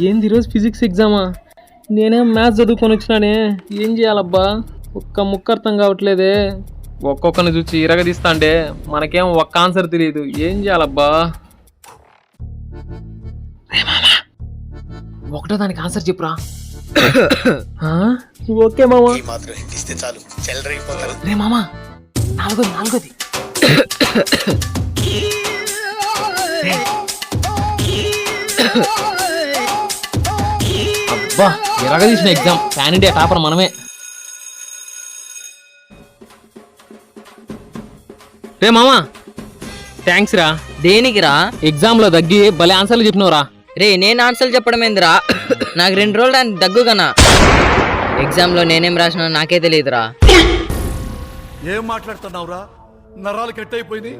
ఏంది ఈరోజు ఫిజిక్స్ ఎగ్జామా? నేనేం మ్యాథ్స్ చదువుకొని వచ్చినానే, ఏం చేయాలబ్బా? ఒక్క ముక్క అర్థం కావట్లేదే. ఒక్కొక్కరిని చూసి ఇరగదీస్తా అంటే మనకేం ఒక్క ఆన్సర్ తెలియదు, ఏం చేయాలబ్బా? ఒకటో దానికి ఆన్సర్ చెప్పురా. ఓకే మామా. రే మామా, నాలుగోది అబ్బా, ఎరగదీసిన ఎగ్జామ్. పాన్ ఇండియా టాపర్ మనమే. రే మామా, థ్యాంక్స్ రా. దేనికిరా? ఎగ్జామ్ లో దగ్గి భలే ఆన్సర్లు చెప్పినవురా. రే, నేను ఆన్సర్లు చెప్పడం ఏందిరా? నాకు 2 రోజులు దాన్ని దగ్గుగనా. ఎగ్జామ్ లో నేనేం రాసినా నాకే తెలియదురా. ఏం మాట్లాడుతున్నావురా? నరాలు కట్ అయిపోయింది.